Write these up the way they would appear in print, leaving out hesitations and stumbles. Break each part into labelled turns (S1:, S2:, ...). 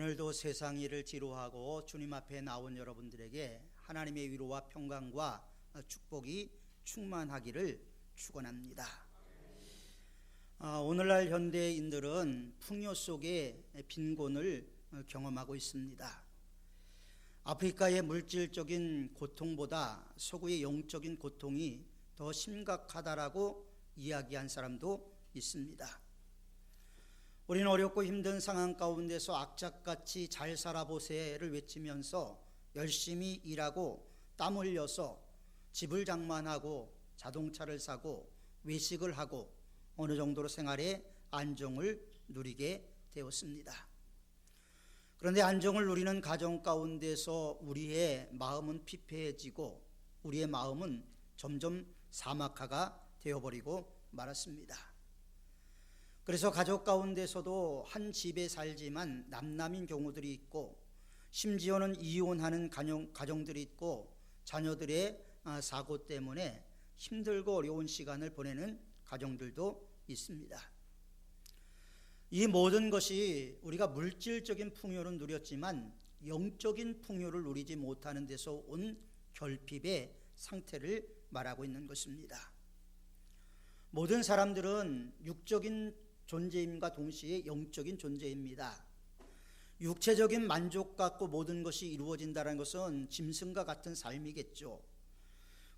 S1: 오늘도 세상 일을 지루하고 주님 앞에 나온 여러분들에게 하나님의 위로와 평강과 축복이 충만하기를 축원합니다. 오늘날 현대인들은 풍요 속에 빈곤을 경험하고 있습니다. 아프리카의 물질적인 고통보다 서구의 영적인 고통이 더 심각하다라고 이야기한 사람도 있습니다. 우리는 어렵고 힘든 상황 가운데서 악착같이 잘 살아보세요를 외치면서 열심히 일하고 땀 흘려서 집을 장만하고 자동차를 사고 외식을 하고 어느 정도로 생활의 안정을 누리게 되었습니다. 그런데 안정을 누리는 가정 가운데서 우리의 마음은 피폐해지고 우리의 마음은 점점 사막화가 되어버리고 말았습니다. 그래서 가족 가운데서도 한 집에 살지만 남남인 경우들이 있고 심지어는 이혼하는 가정들이 있고 자녀들의 사고 때문에 힘들고 어려운 시간을 보내는 가정들도 있습니다. 이 모든 것이 우리가 물질적인 풍요를 누렸지만 영적인 풍요를 누리지 못하는 데서 온 결핍의 상태를 말하고 있는 것입니다. 모든 사람들은 육적인 존재임과 동시에 영적인 존재입니다. 육체적인 만족 갖고 모든 것이 이루어진다는 것은 짐승과 같은 삶이겠죠.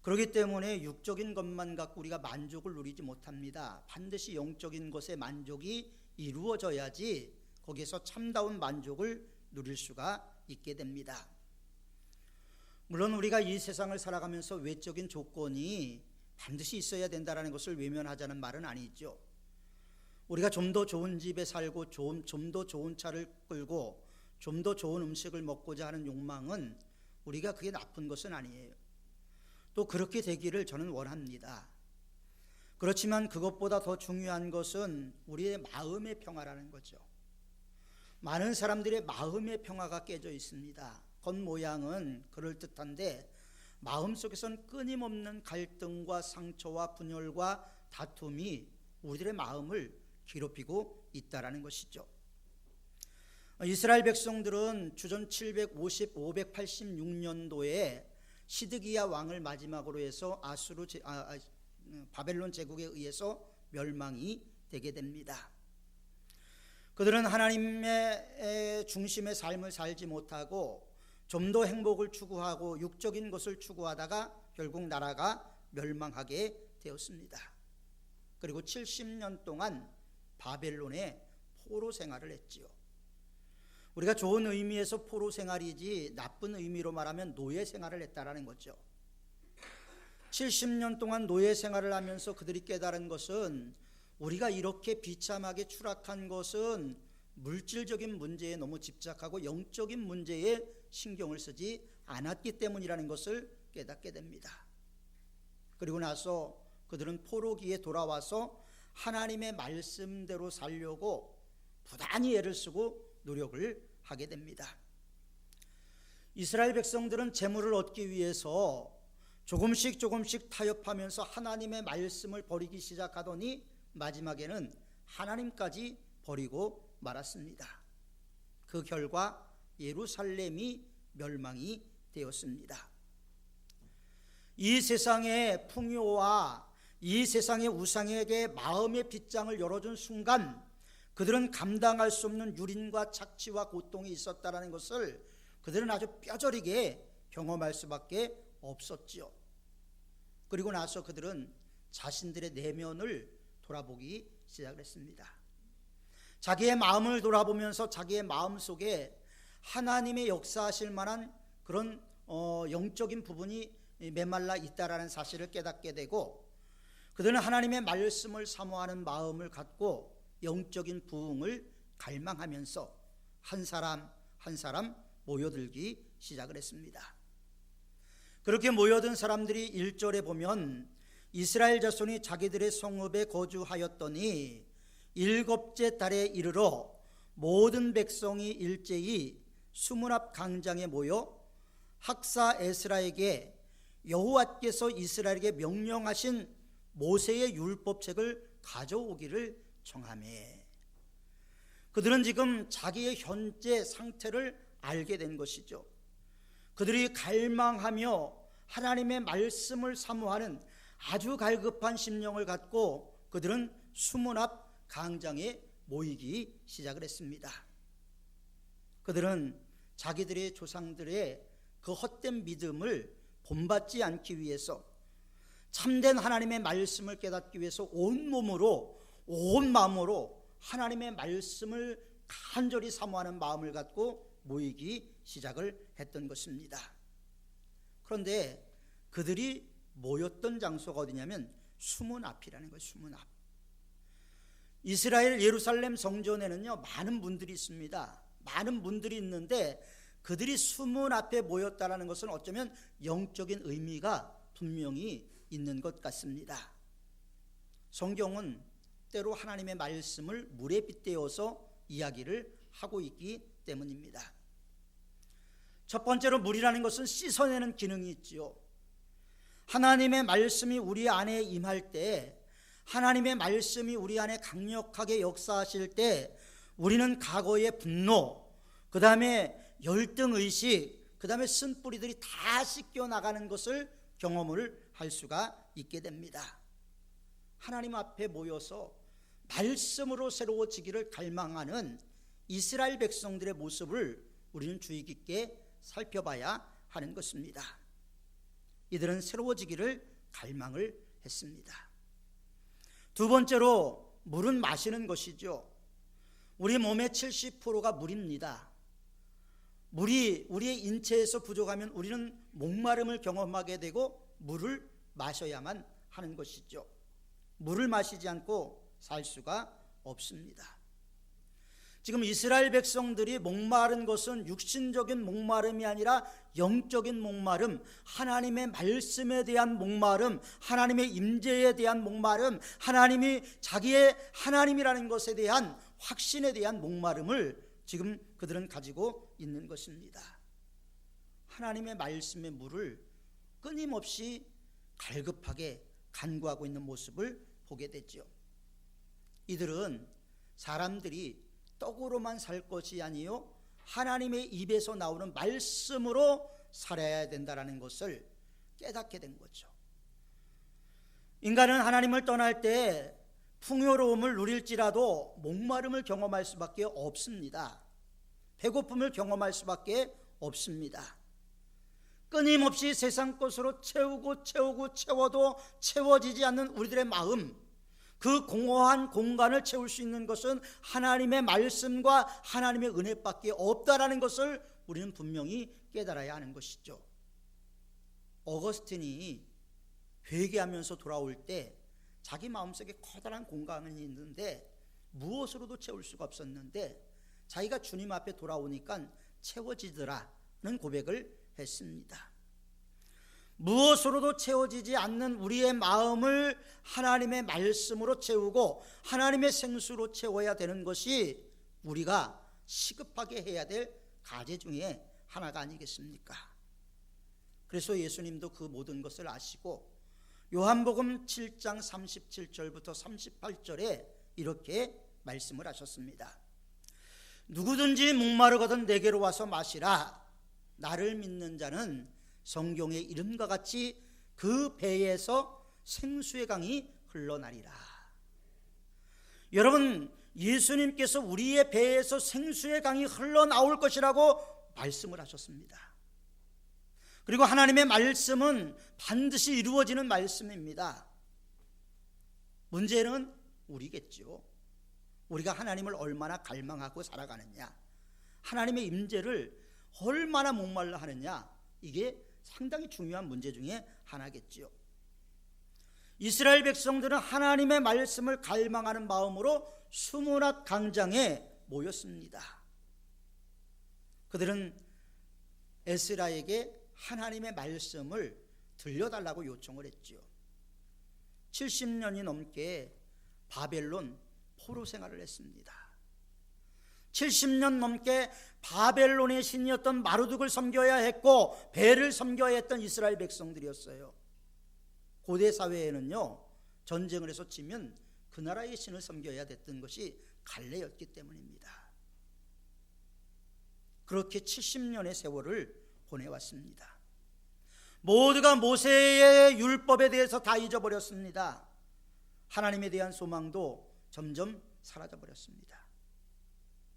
S1: 그렇기 때문에 육적인 것만 갖고 우리가 만족을 누리지 못합니다. 반드시 영적인 것의 만족이 이루어져야지 거기에서 참다운 만족을 누릴 수가 있게 됩니다. 물론 우리가 이 세상을 살아가면서 외적인 조건이 반드시 있어야 된다는 것을 외면하자는 말은 아니죠. 우리가 좀 더 좋은 집에 살고 좀 더 좋은 차를 끌고 좀 더 좋은 음식을 먹고자 하는 욕망은 우리가 그게 나쁜 것은 아니에요. 또 그렇게 되기를 저는 원합니다. 그렇지만 그것보다 더 중요한 것은 우리의 마음의 평화라는 거죠. 많은 사람들의 마음의 평화가 깨져 있습니다. 겉모양은 그럴듯한데 마음속에선 끊임없는 갈등과 상처와 분열과 다툼이 우리들의 마음을 괴롭히고 있다라는 것이죠. 이스라엘 백성들은 주전 586년도에 시드기야 왕을 마지막으로 해서 바벨론 제국에 의해서 멸망이 되게 됩니다. 그들은 하나님의 중심의 삶을 살지 못하고 좀 더 행복을 추구하고 육적인 것을 추구하다가 결국 나라가 멸망하게 되었습니다. 그리고 70년 동안 바벨론의 포로 생활을 했지요. 우리가 좋은 의미에서 포로 생활이지 나쁜 의미로 말하면 노예 생활을 했다라는 거죠. 70년 동안 노예 생활을 하면서 그들이 깨달은 것은 우리가 이렇게 비참하게 추락한 것은 물질적인 문제에 너무 집착하고 영적인 문제에 신경을 쓰지 않았기 때문이라는 것을 깨닫게 됩니다. 그리고 나서 그들은 포로기에 돌아와서 하나님의 말씀대로 살려고 부단히 애를 쓰고 노력을 하게 됩니다. 이스라엘 백성들은 재물을 얻기 위해서 조금씩 타협하면서 하나님의 말씀을 버리기 시작하더니 마지막에는 하나님까지 버리고 말았습니다. 그 결과 예루살렘이 멸망이 되었습니다. 이 세상의 풍요와 이 세상의 우상에게 마음의 빗장을 열어준 순간 그들은 감당할 수 없는 유린과 착취와 고통이 있었다는 것을 그들은 아주 뼈저리게 경험할 수밖에 없었지요. 그리고 나서 그들은 자신들의 내면을 돌아보기 시작했습니다. 자기의 마음을 돌아보면서 자기의 마음 속에 하나님의 역사하실 만한 그런 영적인 부분이 메말라 있다라는 사실을 깨닫게 되고 그들은 하나님의 말씀을 사모하는 마음을 갖고 영적인 부흥을 갈망하면서 한 사람 한 사람 모여들기 시작을 했습니다. 그렇게 모여든 사람들이 1절에 보면 이스라엘 자손이 자기들의 성읍에 거주하였더니 7째 달에 이르러 모든 백성이 일제히 수문 앞 강장에 모여 학사 에스라에게 여호와께서 이스라엘에게 명령하신 모세의 율법책을 가져오기를 청하매 그들은 지금 자기의 현재 상태를 알게 된 것이죠. 그들이 갈망하며 하나님의 말씀을 사모하는 아주 갈급한 심령을 갖고 그들은 수문 앞 강장에 모이기 시작을 했습니다. 그들은 자기들의 조상들의 그 헛된 믿음을 본받지 않기 위해서, 참된 하나님의 말씀을 깨닫기 위해서 온몸으로 온 마음으로 하나님의 말씀을 간절히 사모하는 마음을 갖고 모이기 시작을 했던 것입니다. 그런데 그들이 모였던 장소가 어디냐면 수문 앞이라는 거예요. 수문 앞. 이스라엘 예루살렘 성전에는요 많은 분들이 있습니다. 많은 분들이 있는데 그들이 수문 앞에 모였다는 것은 어쩌면 영적인 의미가 분명히 있는 것 같습니다. 성경은 때로 하나님의 말씀을 물에 빗대어서 이야기를 하고 있기 때문입니다. 첫 번째로 물이라는 것은 씻어내는 기능이 있지요. 하나님의 말씀이 우리 안에 임할 때, 하나님의 말씀이 우리 안에 강력하게 역사하실 때 우리는 과거의 분노, 그 다음에 열등의식, 그 다음에 쓴뿌리들이 다 씻겨나가는 것을 경험을 할 수가 있게 됩니다. 하나님 앞에 모여서 말씀으로 새로워지기를 갈망하는 이스라엘 백성들의 모습을 우리는 주의 깊게 살펴봐야 하는 것입니다. 이들은 새로워지기를 갈망을 했습니다. 두 번째로 물은 마시는 것이죠. 우리 몸의 70%가 물입니다. 물이 우리의 인체에서 부족하면 우리는 목마름을 경험하게 되고 물을 마셔야만 하는 것이죠. 물을 마시지 않고 살 수가 없습니다. 지금 이스라엘 백성들이 목마른 것은 육신적인 목마름이 아니라 영적인 목마름, 하나님의 말씀에 대한 목마름, 하나님의 임재에 대한 목마름, 하나님이 자기의 하나님이라는 것에 대한 확신에 대한 목마름을 지금 그들은 가지고 있는 것입니다. 하나님의 말씀의 물을 끊임없이 갈급하게 간구하고 있는 모습을 보게 되죠. 이들은 사람들이 떡으로만 살 것이 아니요 하나님의 입에서 나오는 말씀으로 살아야 된다는 것을 깨닫게 된 거죠. 인간은 하나님을 떠날 때 풍요로움을 누릴지라도 목마름을 경험할 수밖에 없습니다. 배고픔을 경험할 수밖에 없습니다. 끊임없이 세상 것으로 채워도 채워지지 않는 우리들의 마음, 그 공허한 공간을 채울 수 있는 것은 하나님의 말씀과 하나님의 은혜밖에 없다라는 것을 우리는 분명히 깨달아야 하는 것이죠. 어거스틴이 회개하면서 돌아올 때 자기 마음속에 커다란 공간이 있는데 무엇으로도 채울 수가 없었는데 자기가 주님 앞에 돌아오니까 채워지더라는 고백을 했습니다. 무엇으로도 채워지지 않는 우리의 마음을 하나님의 말씀으로 채우고 하나님의 생수로 채워야 되는 것이 우리가 시급하게 해야 될 과제 중에 하나가 아니겠습니까? 그래서 예수님도 그 모든 것을 아시고 요한복음 7장 37절부터 38절에 이렇게 말씀을 하셨습니다. 누구든지 목마르거든 내게로 와서 마시라. 나를 믿는 자는 성경의 이름과 같이 그 배에서 생수의 강이 흘러나리라. 여러분, 예수님께서 우리의 배에서 생수의 강이 흘러나올 것이라고 말씀을 하셨습니다. 그리고 하나님의 말씀은 반드시 이루어지는 말씀입니다. 문제는 우리겠죠. 우리가 하나님을 얼마나 갈망하고 살아가느냐, 하나님의 임재를 얼마나 목말라 하느냐, 이게 상당히 중요한 문제 중에 하나겠죠. 이스라엘 백성들은 하나님의 말씀을 갈망하는 마음으로 수문 앞 강장에 모였습니다. 그들은 에스라에게 하나님의 말씀을 들려달라고 요청을 했죠. 70년이 넘게 바벨론 포로 생활을 했습니다. 70년 넘게 바벨론의 신이었던 마르둑을 섬겨야 했고 벨을 섬겨야 했던 이스라엘 백성들이었어요. 고대 사회에는요, 전쟁을 해서 지면 그 나라의 신을 섬겨야 됐던 것이 관례였기 때문입니다. 그렇게 70년의 세월을 보내왔습니다. 모두가 모세의 율법에 대해서 다 잊어버렸습니다. 하나님에 대한 소망도 점점 사라져버렸습니다.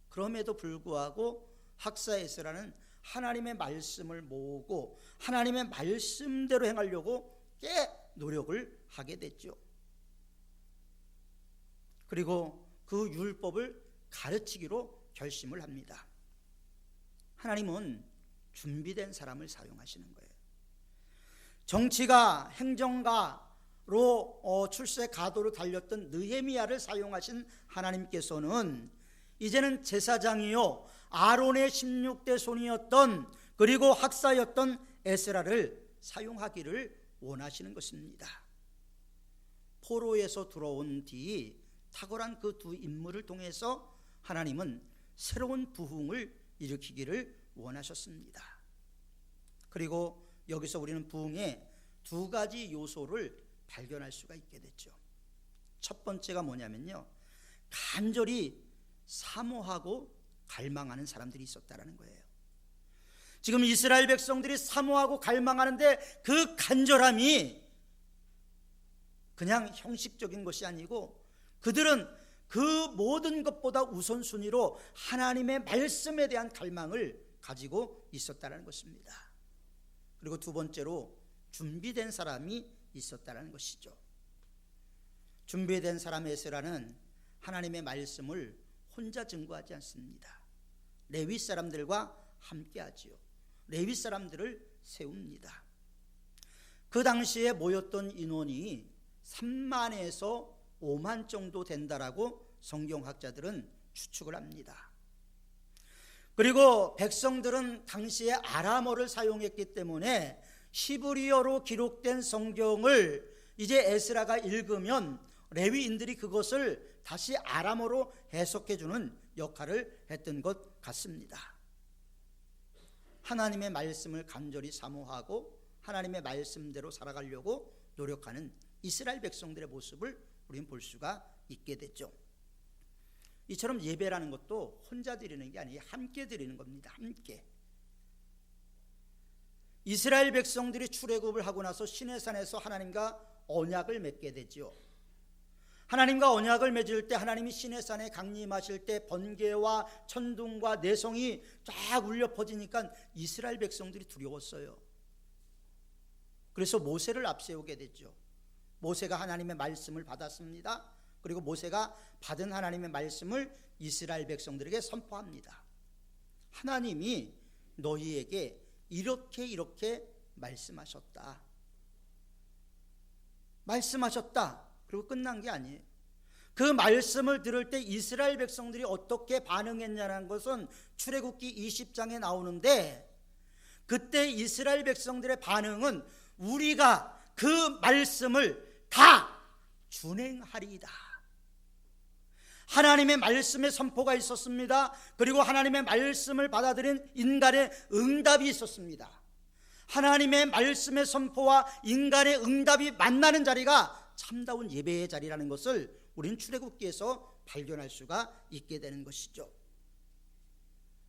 S1: 그럼에도 불구하고 학사 에스라는 하나님의 말씀을 모으고 하나님의 말씀대로 행하려고 꽤 노력을 하게 됐죠. 그리고 그 율법을 가르치기로 결심을 합니다. 하나님은 준비된 사람을 사용하시는 거예요. 정치가 행정가로 출세 가도로 달렸던 느헤미야를 사용하신 하나님께서는 이제는 제사장이요 아론의 16대 손이었던 그리고 학사였던 에스라를 사용하기를 원하시는 것입니다. 포로에서 들어온 뒤 탁월한 그 두 인물을 통해서 하나님은 새로운 부흥을 일으키기를 원하셨습니다. 그리고 여기서 우리는 부흥의 두 가지 요소를 발견할 수가 있게 됐죠. 첫 번째가 뭐냐면요, 간절히 사모하고 갈망하는 사람들이 있었다는 거예요. 지금 이스라엘 백성들이 사모하고 갈망하는데 그 간절함이 그냥 형식적인 것이 아니고 그들은 그 모든 것보다 우선순위로 하나님의 말씀에 대한 갈망을 가지고 있었다는 것입니다. 그리고 두 번째로 준비된 사람이 있었다는 것이죠. 준비된 사람 에스라는 하나님의 말씀을 혼자 증거하지 않습니다. 레위 사람들과 함께 하지요. 레위 사람들을 세웁니다. 그 당시에 모였던 인원이 3만에서 5만 정도 된다라고 성경학자들은 추측을 합니다. 그리고 백성들은 당시에 아람어를 사용했기 때문에 히브리어로 기록된 성경을 이제 에스라가 읽으면 레위인들이 그것을 다시 아람어로 해석해주는 역할을 했던 것 같습니다. 하나님의 말씀을 간절히 사모하고 하나님의 말씀대로 살아가려고 노력하는 이스라엘 백성들의 모습을 우리는 볼 수가 있게 됐죠. 이처럼 예배라는 것도 혼자 드리는 게 아니에요. 함께 드리는 겁니다. 함께. 이스라엘 백성들이 출애굽을 하고 나서 시내산에서 하나님과 언약을 맺게 되죠. 하나님과 언약을 맺을 때 하나님이 시내산에 강림하실 때 번개와 천둥과 내성이 쫙 울려 퍼지니까 이스라엘 백성들이 두려웠어요. 그래서 모세를 앞세우게 됐죠. 모세가 하나님의 말씀을 받았습니다. 그리고 모세가 받은 하나님의 말씀을 이스라엘 백성들에게 선포합니다. 하나님이 너희에게 이렇게 말씀하셨다. 그리고 끝난 게 아니에요. 그 말씀을 들을 때 이스라엘 백성들이 어떻게 반응했냐는 것은 출애굽기 20장에 나오는데, 그때 이스라엘 백성들의 반응은 우리가 그 말씀을 다 준행하리이다. 하나님의 말씀의 선포가 있었습니다. 그리고 하나님의 말씀을 받아들인 인간의 응답이 있었습니다. 하나님의 말씀의 선포와 인간의 응답이 만나는 자리가 참다운 예배의 자리라는 것을 우리는 출애굽기에서 발견할 수가 있게 되는 것이죠.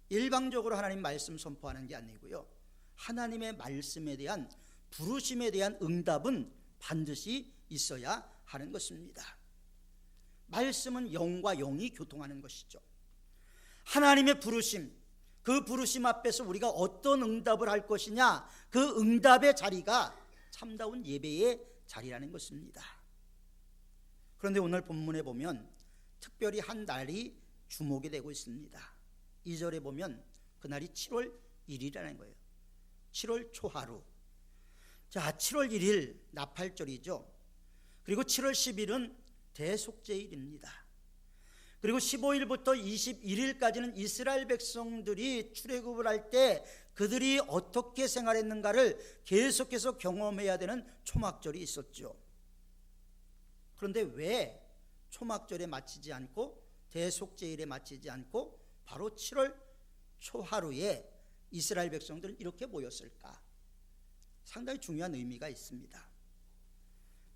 S1: 일방적으로 하나님 말씀 선포하는 게 아니고요, 하나님의 말씀에 대한 부르심에 대한 응답은 반드시 있어야 하는 것입니다. 말씀은 영과 영이 교통하는 것이죠. 하나님의 부르심, 그 부르심 앞에서 우리가 어떤 응답을 할 것이냐, 그 응답의 자리가 참다운 예배의 자리라는 것입니다. 그런데 오늘 본문에 보면 특별히 한 날이 주목이 되고 있습니다. 2절에 보면 그날이 7월 1일이라는 거예요. 7월 초하루. 자, 7월 1일 나팔절이죠. 그리고 7월 10일은 대속죄일입니다. 그리고 15일부터 21일까지는 이스라엘 백성들이 출애굽을 할 때 그들이 어떻게 생활했는가를 계속해서 경험해야 되는 초막절이 있었죠. 그런데 왜 초막절에 마치지 않고 대속죄일에 마치지 않고 바로 7월 초하루에 이스라엘 백성들은 이렇게 모였을까? 상당히 중요한 의미가 있습니다.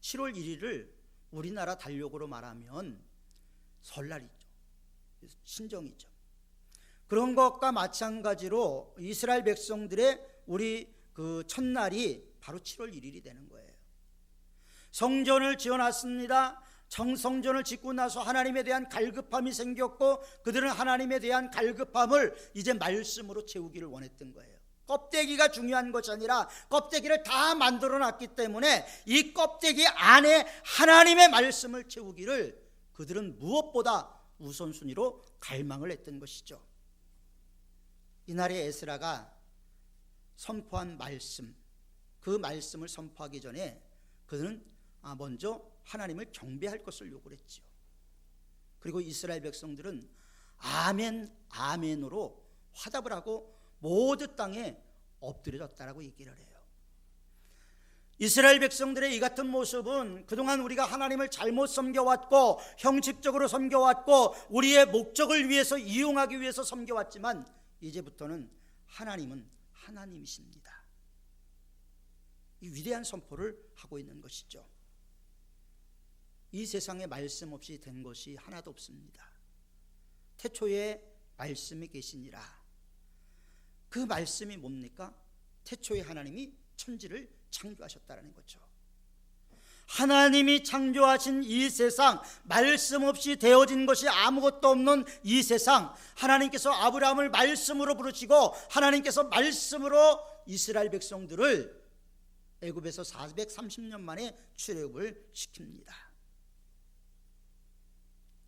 S1: 7월 1일을 우리나라 달력으로 말하면 설날이죠. 신정이죠. 그런 것과 마찬가지로 이스라엘 백성들의 우리 그 첫날이 바로 7월 1일이 되는 거예요. 성전을 지어놨습니다. 성전을 짓고 나서 하나님에 대한 갈급함이 생겼고, 그들은 하나님에 대한 갈급함을 이제 말씀으로 채우기를 원했던 거예요. 껍데기가 중요한 것이 아니라 껍데기를 다 만들어 놨기 때문에 이 껍데기 안에 하나님의 말씀을 채우기를 그들은 무엇보다 우선순위로 갈망을 했던 것이죠. 이날에 에스라가 선포한 말씀, 그 말씀을 선포하기 전에 그들은 먼저 하나님을 경배할 것을 요구를 했죠. 그리고 이스라엘 백성들은 아멘 아멘으로 화답을 하고 모든 땅에 엎드려졌다라고 얘기를 해요. 이스라엘 백성들의 이 같은 모습은 그동안 우리가 하나님을 잘못 섬겨왔고 형식적으로 섬겨왔고 우리의 목적을 위해서 이용하기 위해서 섬겨왔지만, 이제부터는 하나님은 하나님이십니다. 이 위대한 선포를 하고 있는 것이죠. 이 세상에 말씀 없이 된 것이 하나도 없습니다. 태초에 말씀이 계시니라. 그 말씀이 뭡니까? 태초에 하나님이 천지를 창조하셨다는 거죠. 하나님이 창조하신 이 세상, 말씀 없이 되어진 것이 아무것도 없는 이 세상, 하나님께서 아브라함을 말씀으로 부르시고 하나님께서 말씀으로 이스라엘 백성들을 애굽에서 430년 만에 출애굽을 시킵니다.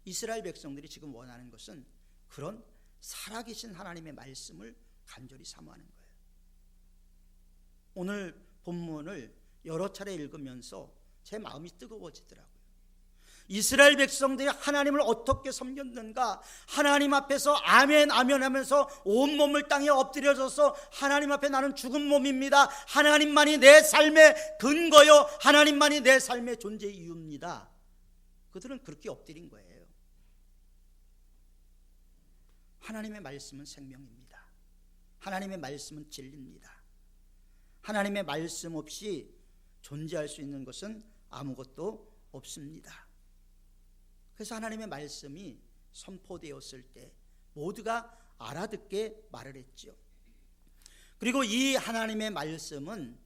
S1: 이스라엘 백성들이 지금 원하는 것은 그런 살아계신 하나님의 말씀을 간절히 사모하는 거예요. 오늘 본문을 여러 차례 읽으면서 제 마음이 뜨거워지더라고요. 이스라엘 백성들이 하나님을 어떻게 섬겼는가, 하나님 앞에서 아멘 아멘 하면서 온몸을 땅에 엎드려져서 하나님 앞에 나는 죽은 몸입니다, 하나님만이 내 삶의 근거요, 하나님만이 내 삶의 존재 이유입니다. 그들은 그렇게 엎드린 거예요. 하나님의 말씀은 생명입니다. 하나님의 말씀은 진리입니다. 하나님의 말씀 없이 존재할 수 있는 것은 아무것도 없습니다. 그래서 하나님의 말씀이 선포되었을 때 모두가 알아듣게 말을 했죠. 그리고 이 하나님의 말씀은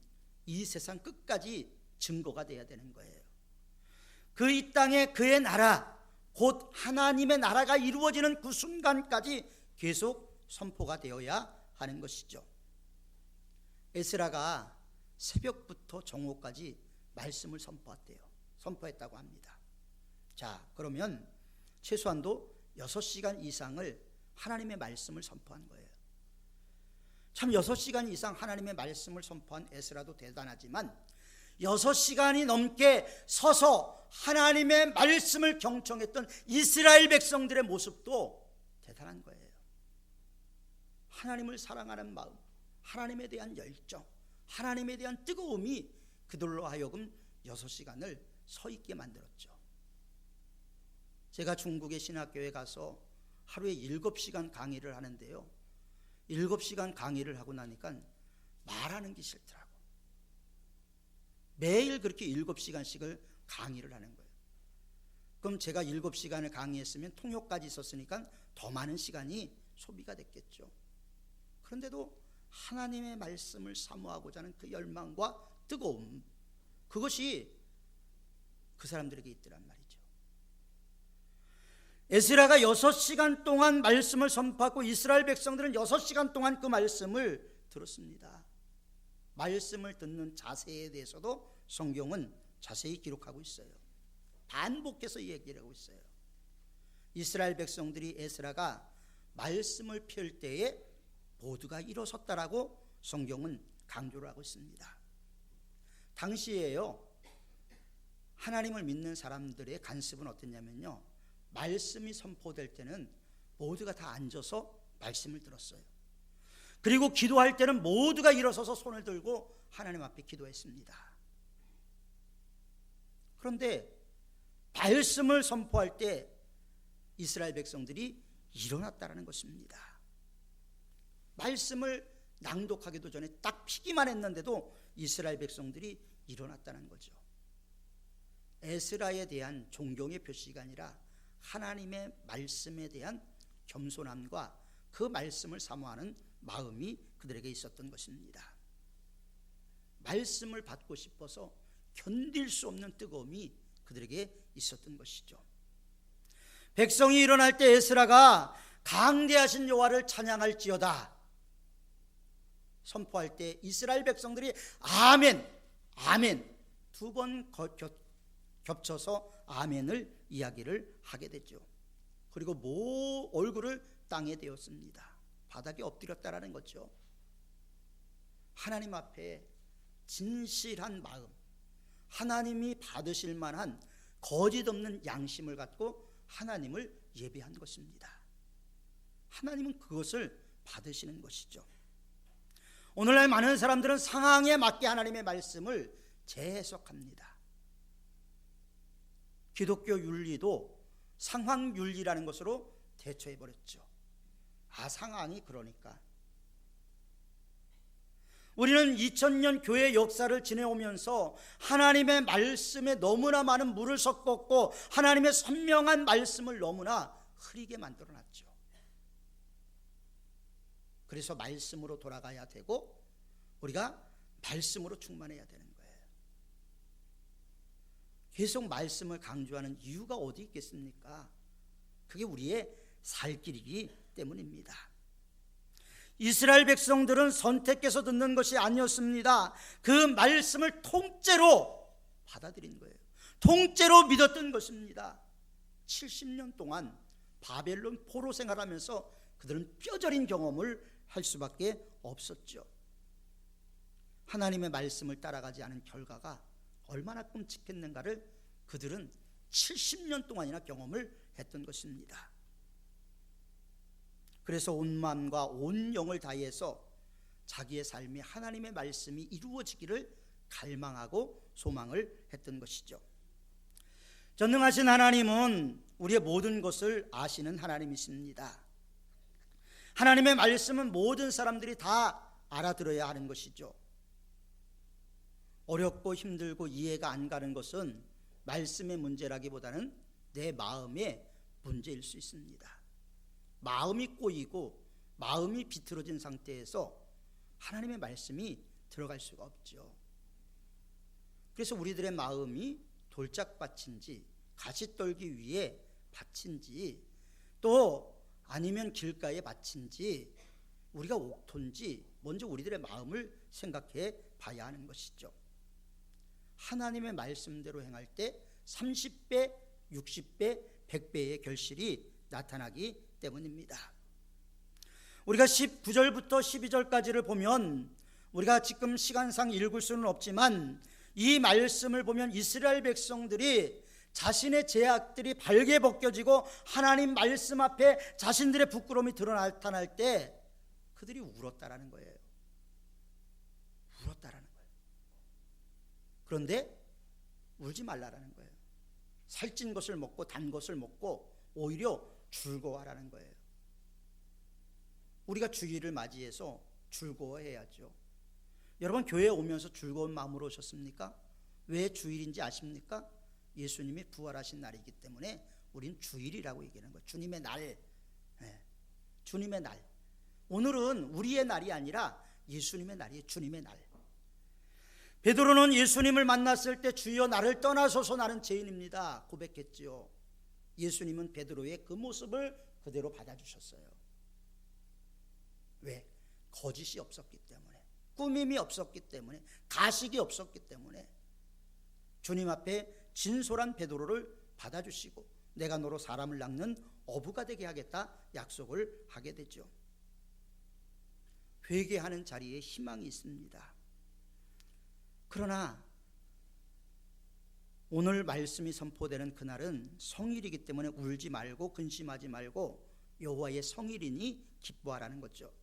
S1: 이 세상 끝까지 증거가 되어야 되는 거예요. 그 이 땅에 그의 나라, 곧 하나님의 나라가 이루어지는 그 순간까지 계속 선포가 되어야 하는 것이죠. 에스라가 새벽부터 정오까지 말씀을 선포했다고 합니다. 자, 그러면 최소한도 6시간 이상을 하나님의 말씀을 선포한 거예요. 참 6시간 이상 하나님의 말씀을 선포한 에스라도 대단하지만 6시간이 넘게 서서 하나님의 말씀을 경청했던 이스라엘 백성들의 모습도 대단한 거예요. 하나님을 사랑하는 마음, 하나님에 대한 열정, 하나님에 대한 뜨거움이 그들로 하여금 6시간을 서 있게 만들었죠. 제가 중국의 신학교에 가서 하루에 7시간 강의를 하는데요, 7시간 강의를 하고 나니까 말하는 게 싫더라고. 매일 그렇게 7시간씩을 강의를 하는 거예요. 그럼 제가 7시간을 강의했으면 통역까지 있었으니까 더 많은 시간이 소비가 됐겠죠. 그런데도 하나님의 말씀을 사모하고자 하는 그 열망과 뜨거움, 그것이 그 사람들에게 있더란 말이죠. 에스라가 6시간 동안 말씀을 선포하고 이스라엘 백성들은 6시간 동안 그 말씀을 들었습니다. 말씀을 듣는 자세에 대해서도 성경은 자세히 기록하고 있어요. 반복해서 얘기를 하고 있어요. 이스라엘 백성들이 에스라가 말씀을 펼 때에 모두가 일어섰다라고 성경은 강조를 하고 있습니다. 당시에요, 하나님을 믿는 사람들의 관습은 어땠냐면요, 말씀이 선포될 때는 모두가 다 앉아서 말씀을 들었어요. 그리고 기도할 때는 모두가 일어서서 손을 들고 하나님 앞에 기도했습니다. 그런데 말씀을 선포할 때 이스라엘 백성들이 일어났다는 것입니다. 말씀을 낭독하기도 전에 딱 피기만 했는데도 이스라엘 백성들이 일어났다는 거죠. 에스라에 대한 존경의 표시가 아니라 하나님의 말씀에 대한 겸손함과 그 말씀을 사모하는 마음이 그들에게 있었던 것입니다. 말씀을 받고 싶어서 견딜 수 없는 뜨거움이 그들에게 있었던 것이죠. 백성이 일어날 때 에스라가 강대하신 여호와를 찬양할지어다 선포할 때 이스라엘 백성들이 아멘, 아멘 두 번 겹쳐서 아멘을 이야기를 하게 됐죠. 그리고 얼굴을 땅에 대었습니다. 바닥에 엎드렸다라는 거죠. 하나님 앞에 진실한 마음, 하나님이 받으실 만한 거짓 없는 양심을 갖고 하나님을 예배한 것입니다. 하나님은 그것을 받으시는 것이죠. 오늘날 많은 사람들은 상황에 맞게 하나님의 말씀을 재해석합니다. 기독교 윤리도 상황 윤리라는 것으로 대처해버렸죠. 상황이 그러니까. 우리는 2000년 교회 역사를 지내오면서 하나님의 말씀에 너무나 많은 물을 섞었고 하나님의 선명한 말씀을 너무나 흐리게 만들어놨죠. 그래서 말씀으로 돌아가야 되고 우리가 말씀으로 충만해야 되는 거예요. 계속 말씀을 강조하는 이유가 어디 있겠습니까? 그게 우리의 살 길이기 때문입니다. 이스라엘 백성들은 선택해서 듣는 것이 아니었습니다. 그 말씀을 통째로 받아들인 거예요. 통째로 믿었던 것입니다. 70년 동안 바벨론 포로 생활하면서 그들은 뼈저린 경험을 할 수밖에 없었죠. 하나님의 말씀을 따라가지 않은 결과가 얼마나 끔찍했는가를 그들은 70년 동안이나 경험을 했던 것입니다. 그래서 온 마음과 온 영을 다해서 자기의 삶이 하나님의 말씀이 이루어지기를 갈망하고 소망을 했던 것이죠. 전능하신 하나님은 우리의 모든 것을 아시는 하나님이십니다. 하나님의 말씀은 모든 사람들이 다 알아들어야 하는 것이죠. 어렵고 힘들고 이해가 안 가는 것은 말씀의 문제라기보다는 내 마음의 문제일 수 있습니다. 마음이 꼬이고 마음이 비틀어진 상태에서 하나님의 말씀이 들어갈 수가 없죠. 그래서 우리들의 마음이 돌짝밭인지 가시떨기 위에 밭인지 또 아니면 길가에 밭인지 우리가 옥토인지 먼저 우리들의 마음을 생각해 봐야 하는 것이죠. 하나님의 말씀대로 행할 때 30배, 60배, 100배의 결실이 나타나기 때문입니다. 우리가 19절부터 12절까지를 보면 우리가 지금 시간상 읽을 수는 없지만 이 말씀을 보면 이스라엘 백성들이 자신의 죄악들이 발게 벗겨지고 하나님 말씀 앞에 자신들의 부끄러움이 나타날 때 그들이 울었다라는 거예요. 울었다라는 거예요. 그런데 울지 말라라는 거예요. 살찐 것을 먹고 단 것을 먹고 오히려 즐거워하라는 거예요. 우리가 주일을 맞이해서 즐거워해야죠. 여러분 교회에 오면서 즐거운 마음으로 오셨습니까? 왜 주일인지 아십니까? 예수님이 부활하신 날이기 때문에 우린 주일이라고 얘기하는 거예요. 주님의 날. 네. 주님의 날. 오늘은 우리의 날이 아니라 예수님의 날이에요. 주님의 날. 베드로는 예수님을 만났을 때 주여 나를 떠나소서 나는 죄인입니다 고백했지요. 예수님은 베드로의 그 모습을 그대로 받아주셨어요. 왜? 거짓이 없었기 때문에, 꾸밈이 없었기 때문에, 가식이 없었기 때문에 주님 앞에 진솔한 베드로를 받아주시고 내가 너로 사람을 낚는 어부가 되게 하겠다 약속을 하게 되죠. 회개하는 자리에 희망이 있습니다. 그러나 오늘 말씀이 선포되는 그날은 성일이기 때문에 울지 말고 근심하지 말고 여호와의 성일이니 기뻐하라는 거죠.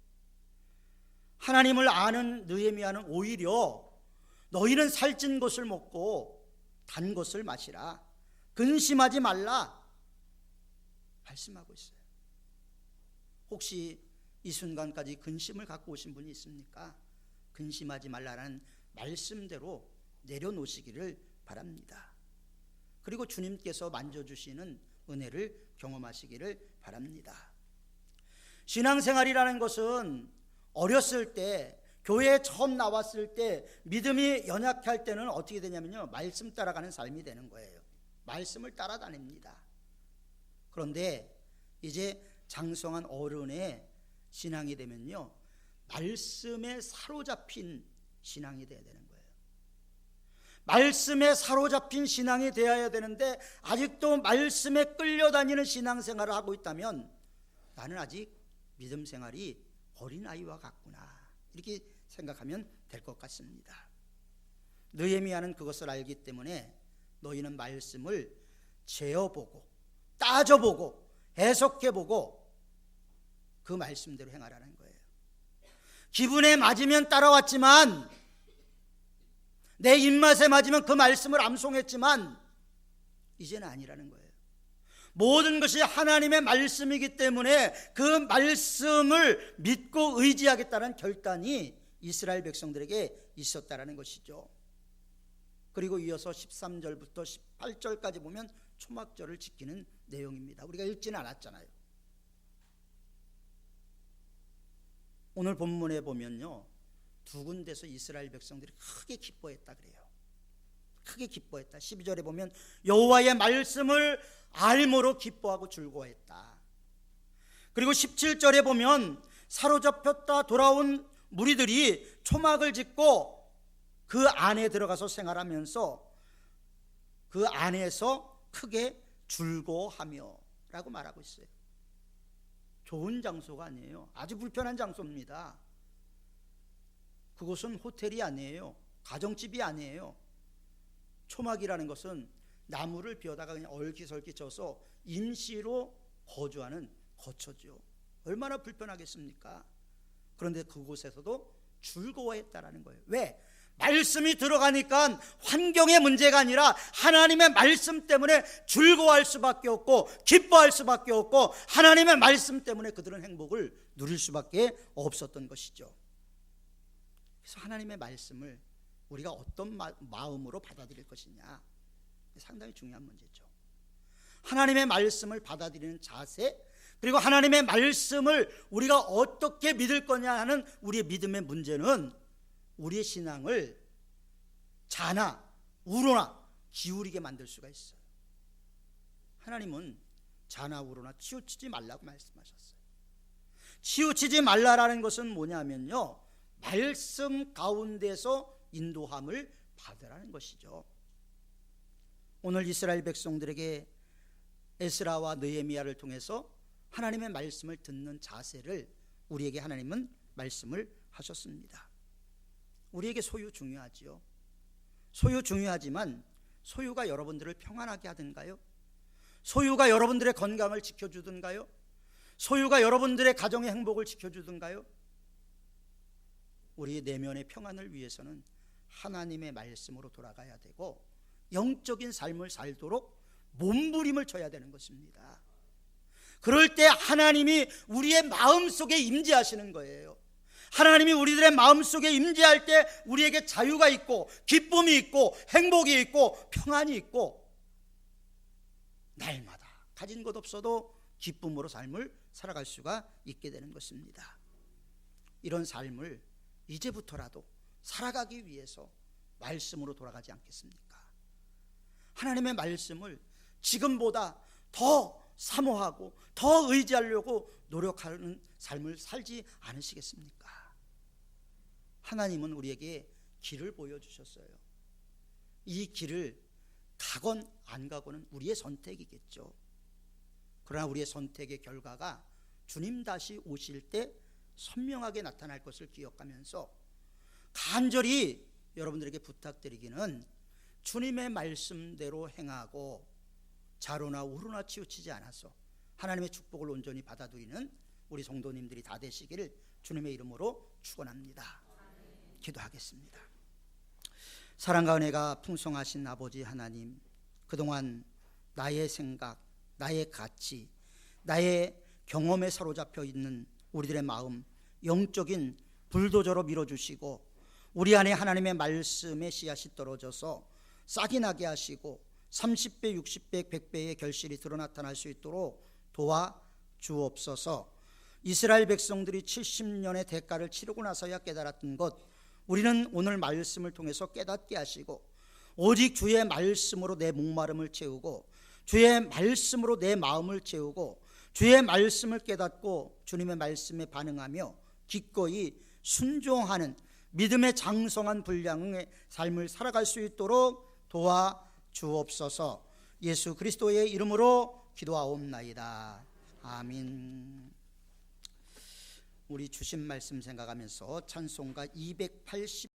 S1: 하나님을 아는 느헤미야는 오히려 너희는 살찐 것을 먹고 단 것을 마시라, 근심하지 말라 말씀하고 있어요. 혹시 이 순간까지 근심을 갖고 오신 분이 있습니까? 근심하지 말라는 말씀대로 내려놓으시기를 바랍니다. 그리고 주님께서 만져주시는 은혜를 경험하시기를 바랍니다. 신앙생활이라는 것은 어렸을 때, 교회에 처음 나왔을 때, 믿음이 연약할 때는 어떻게 되냐면요, 말씀 따라가는 삶이 되는 거예요. 말씀을 따라다닙니다. 그런데 이제 장성한 어른의 신앙이 되면요, 말씀에 사로잡힌 신앙이 되어야 되는 거예요. 말씀에 사로잡힌 신앙이 되어야 되는데, 아직도 말씀에 끌려다니는 신앙생활을 하고 있다면 나는 아직 믿음 생활이 어린아이와 같구나, 이렇게 생각하면 될 것 같습니다. 느헤미야는 그것을 알기 때문에 너희는 말씀을 재어보고 따져보고 해석해보고 그 말씀대로 행하라는 거예요. 기분에 맞으면 따라왔지만, 내 입맛에 맞으면 그 말씀을 암송했지만 이제는 아니라는 거예요. 모든 것이 하나님의 말씀이기 때문에 그 말씀을 믿고 의지하겠다는 결단이 이스라엘 백성들에게 있었다라는 것이죠. 그리고 이어서 13절부터 18절까지 보면 초막절을 지키는 내용입니다. 우리가 읽지는 않았잖아요. 오늘 본문에 보면요, 두 군데서 이스라엘 백성들이 크게 기뻐했다 그래요. 크게 기뻐했다. 12절에 보면 여호와의 말씀을 알므로 기뻐하고 즐거워했다. 그리고 17절에 보면 사로잡혔다 돌아온 무리들이 초막을 짓고 그 안에 들어가서 생활하면서 그 안에서 크게 즐거워하며 라고 말하고 있어요. 좋은 장소가 아니에요. 아주 불편한 장소입니다. 그곳은 호텔이 아니에요. 가정집이 아니에요. 초막이라는 것은 나무를 비워다가 그냥 얼기설기 져서 임시로 거주하는 거처죠. 얼마나 불편하겠습니까? 그런데 그곳에서도 즐거워했다라는 거예요. 왜? 말씀이 들어가니까 환경의 문제가 아니라 하나님의 말씀 때문에 즐거워할 수밖에 없고 기뻐할 수밖에 없고 하나님의 말씀 때문에 그들은 행복을 누릴 수밖에 없었던 것이죠. 그래서 하나님의 말씀을 우리가 어떤 마음으로 받아들일 것이냐, 상당히 중요한 문제죠. 하나님의 말씀을 받아들이는 자세, 그리고 하나님의 말씀을 우리가 어떻게 믿을 거냐 하는 우리의 믿음의 문제는 우리의 신앙을 자나 우로나 기울이게 만들 수가 있어요. 하나님은 자나 우로나 치우치지 말라고 말씀하셨어요. 치우치지 말라라는 것은 뭐냐면요, 말씀 가운데서 인도함을 받으라는 것이죠. 오늘 이스라엘 백성들에게 에스라와 느헤미야를 통해서 하나님의 말씀을 듣는 자세를 우리에게 하나님은 말씀을 하셨습니다. 우리에게 소유 중요하지요. 소유 중요하지만 소유가 여러분들을 평안하게 하든가요? 소유가 여러분들의 건강을 지켜주든가요? 소유가 여러분들의 가정의 행복을 지켜주든가요? 우리의 내면의 평안을 위해서는 하나님의 말씀으로 돌아가야 되고 영적인 삶을 살도록 몸부림을 쳐야 되는 것입니다. 그럴 때 하나님이 우리의 마음속에 임재하시는 거예요. 하나님이 우리들의 마음속에 임재할 때 우리에게 자유가 있고 기쁨이 있고 행복이 있고 평안이 있고 날마다 가진 것 없어도 기쁨으로 삶을 살아갈 수가 있게 되는 것입니다. 이런 삶을 이제부터라도 살아가기 위해서 말씀으로 돌아가지 않겠습니까? 하나님의 말씀을 지금보다 더 사모하고 더 의지하려고 노력하는 삶을 살지 않으시겠습니까? 하나님은 우리에게 길을 보여주셨어요. 이 길을 가건 안 가건은 우리의 선택이겠죠. 그러나 우리의 선택의 결과가 주님 다시 오실 때 선명하게 나타날 것을 기억하면서 간절히 여러분들에게 부탁드리기는 주님의 말씀대로 행하고 자로나 우로나 치우치지 않아서 하나님의 축복을 온전히 받아들이는 우리 성도님들이 다 되시기를 주님의 이름으로 축원합니다. 기도하겠습니다. 사랑과 은혜가 풍성하신 아버지 하나님, 그동안 나의 생각, 나의 가치, 나의 경험에 사로잡혀 있는 우리들의 마음 영적인 불도저로 밀어주시고 우리 안에 하나님의 말씀의 씨앗이 떨어져서 싹이 나게 하시고 30배, 60배, 100배의 결실이 드러나타날 수 있도록 도와주옵소서. 이스라엘 백성들이 70년의 대가를 치르고 나서야 깨달았던 것, 우리는 오늘 말씀을 통해서 깨닫게 하시고 오직 주의 말씀으로 내 목마름을 채우고 주의 말씀으로 내 마음을 채우고 주의 말씀을 깨닫고 주님의 말씀에 반응하며 기꺼이 순종하는 믿음의 장성한 분량의 삶을 살아갈 수 있도록 도와주옵소서. 예수 그리스도의 이름으로 기도하옵나이다. 아멘. 우리 주신 말씀 생각하면서 찬송가 280